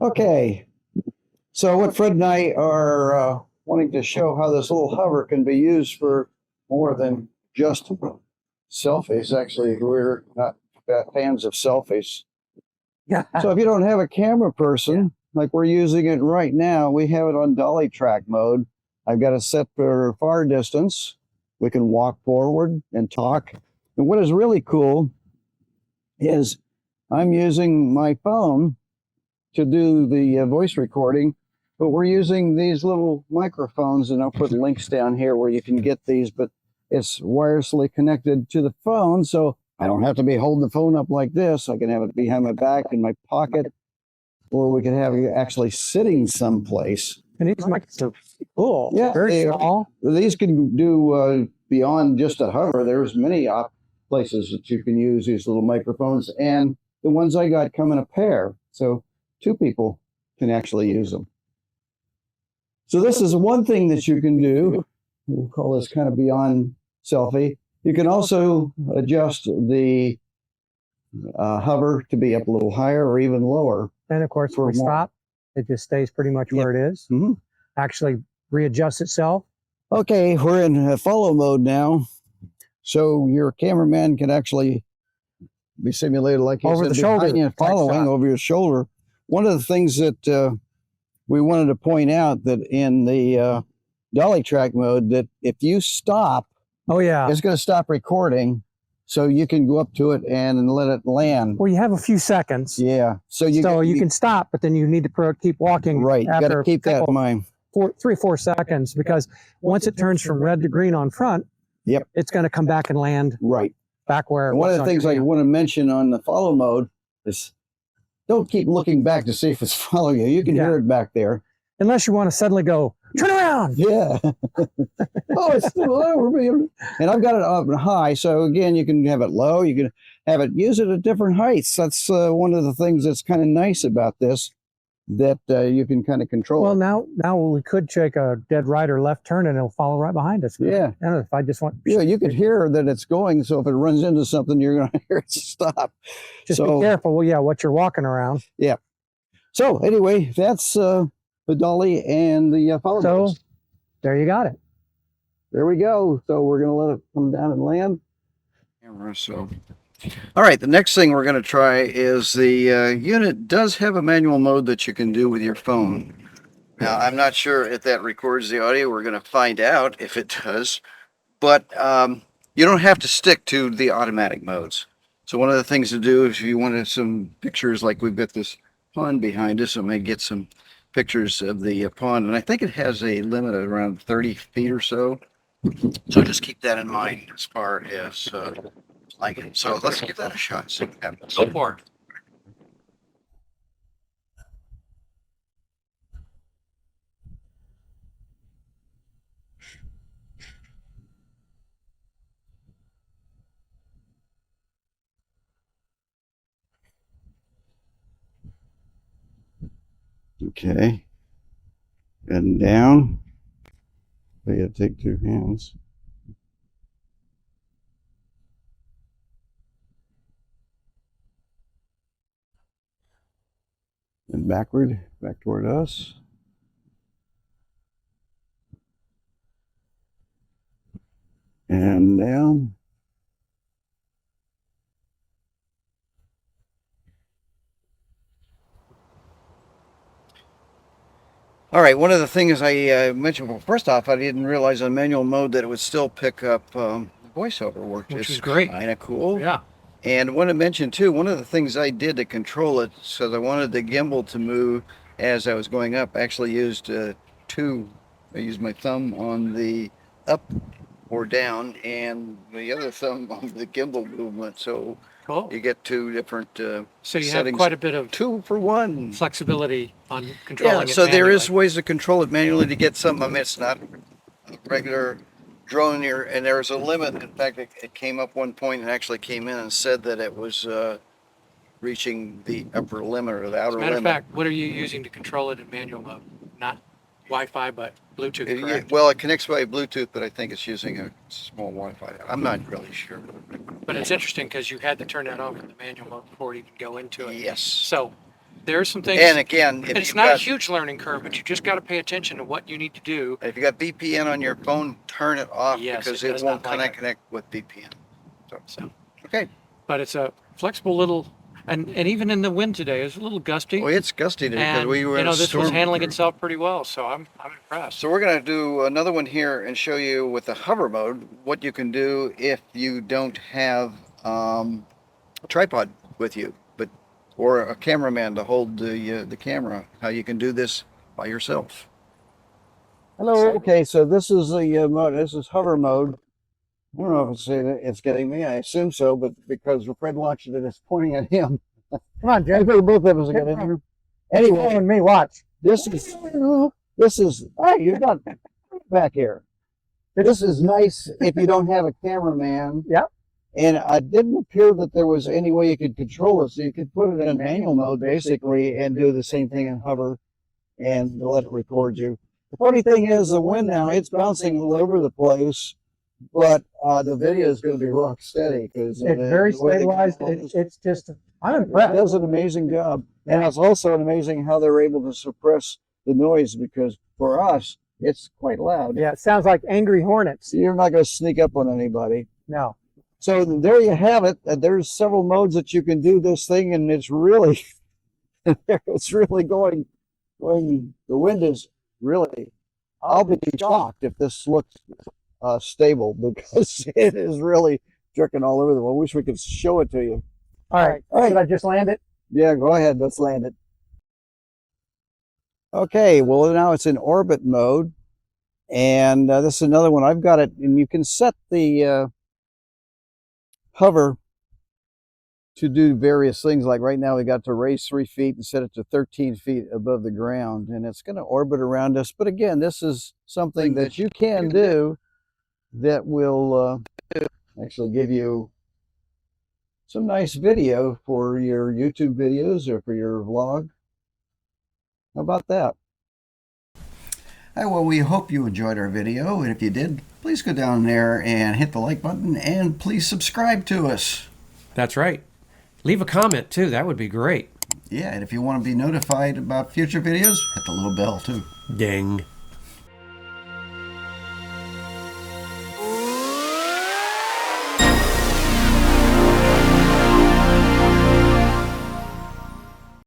Okay, so what Fred and I are wanting to show how this little hover can be used for more than just selfies. Actually, we're not fans of selfies. Yeah. So if you don't have a camera person, like we're using it right now, we have it on dolly track mode. I've got it set for far distance. We can walk forward and talk. And what is really cool is I'm using my phone to do the voice recording, but we're using these little microphones, and I'll put links down here where you can get these, but it's wirelessly connected to the phone, so I don't have to be holding the phone up like this. I can have it behind my back in my pocket, or we can have it actually sitting someplace. And these mics are cool. Yeah, very small. These can do beyond just a hover. There's many places that you can use these little microphones, and the ones I got come in a pair, so two people can actually use them. So this is one thing that you can do. We'll call this kind of beyond selfie. You can also adjust the hover to be up a little higher or even lower. And of course, if we stop, it just stays pretty much where it is. Mm-hmm. Actually readjusts itself. Okay, we're in follow mode now. So your cameraman can actually be simulated like he's over the shoulder, following over your shoulder. One of the things that we wanted to point out that in the dolly track mode, that if you stop, it's going to stop recording, so you can go up to it and let it land. Well, you have a few seconds. Yeah, so you can stop, but then you need to keep walking. Right, you got to keep that in mind. 3 or 4 seconds, because once it turns from red to green on front, it's going to come back and land back where it was. One of the things I want to mention on the follow mode is don't keep looking back to see if it's following you. You can hear it back there. Unless you want to suddenly go, turn around. Yeah. Oh, it's still over me. And I've got it up and high. So again, you can have it low. You can have it, use it at different heights. That's one of the things that's kind of nice about this, that you can kind of control. Well, now we could take a dead right or left turn and it'll follow right behind us. Yeah. And if I just want. Yeah, you could hear that it's going. So if it runs into something, you're going to hear it stop. Just be careful. Well, yeah, what you're walking around. Yeah. So anyway, that's the dolly and the follow. So there you got it. There we go. So we're going to let it come down and land. Camera. So. All right, the next thing we're going to try is the unit does have a manual mode that you can do with your phone. Now, I'm not sure if that records the audio. We're going to find out if it does. But you don't have to stick to the automatic modes. So one of the things to do is if you wanted some pictures, like we've got this pond behind us, I may get some pictures of the pond. And I think it has a limit of around 30 feet or so. So just keep that in mind as far as... like it. So let's give that a shot. See what happens. Go for it. Okay. And down. We got to take 2 hands. And backward, back toward us. And down. All right, one of the things I mentioned, well, first off, I didn't realize on manual mode that it would still pick up voiceover work, which is great. Kind of cool. Yeah. And I want to mention too, one of the things I did to control it, so I wanted the gimbal to move as I was going up, I actually used I used my thumb on the up or down and the other thumb on the gimbal movement. So you get 2 different so you settings. have quite a bit of 2 for 1 flexibility on controlling it so manually. there is ways to control it manually to get something. I mean, it's not a regular drone here, and there's a limit. In fact, it came up one point and actually came in and said that it was reaching the upper limit or the outer limit. Matter of fact, what are you using to control it in manual mode? Not Wi-Fi, but Bluetooth, correct? Well, it connects by Bluetooth, but I think it's using a small Wi-Fi. I'm not really sure. But it's interesting because you had to turn that off in the manual mode before you could go into it. Yes. So There are some things. And again, if It's you've not a got, huge learning curve, but you just got to pay attention to what you need to do. if you got VPN on your phone, turn it off Yes, because it it does won't not like it. connect with VPN. So, Okay. but it's a flexible little, and even in the wind today, it's a little gusty. Well, it's gusty today because And we were in a this was storm. handling itself pretty well, so I'm impressed. So we're going to do another one here and show you with the hover mode what you can do if you don't have a tripod with you, or a cameraman to hold the camera. How you can do this by yourself. Hello. Okay, so this is the mode. This is hover mode. I don't know if it's getting me. I assume so, but because Fred watched it, it's pointing at him. Come on, I Jay. think both of us are getting here. Anyway, Following me, watch. this is hey, you're not back here. This is nice if you don't have a cameraman. Yep. And it didn't appear that there was any way you could control it, so you could put it in manual mode basically and do the same thing in hover and let it record you. The funny thing is the wind now, it's bouncing all over the place, but the video is going to be rock steady because It's very stabilized. It's just, I'm impressed. it does an amazing job. And it's also amazing how they're able to suppress the noise because for us, it's quite loud. Yeah, it sounds like angry hornets. You're not going to sneak up on anybody. No. So there you have it. There's several modes that you can do this thing, and it's really, it's really going. The wind is really. I'll be shocked if this looks stable because it is really jerking all over the. I wish we could show it to you. All right. Should I just land it? Yeah, go ahead. Let's land it. Okay. Well, now it's in orbit mode, and this is another one. I've got it, and you can set the hover to do various things. Like right now we got to raise 3 feet and set it to 13 feet above the ground, and it's going to orbit around us. But again, this is something that you can do that will actually give you some nice video for your YouTube videos or for your vlog. How about that? Well, we hope you enjoyed our video, and if you did, please go down there and hit the like button, and please subscribe to us. That's right. Leave a comment too. That would be great. Yeah, and if you want to be notified about future videos, hit the little bell too. Ding.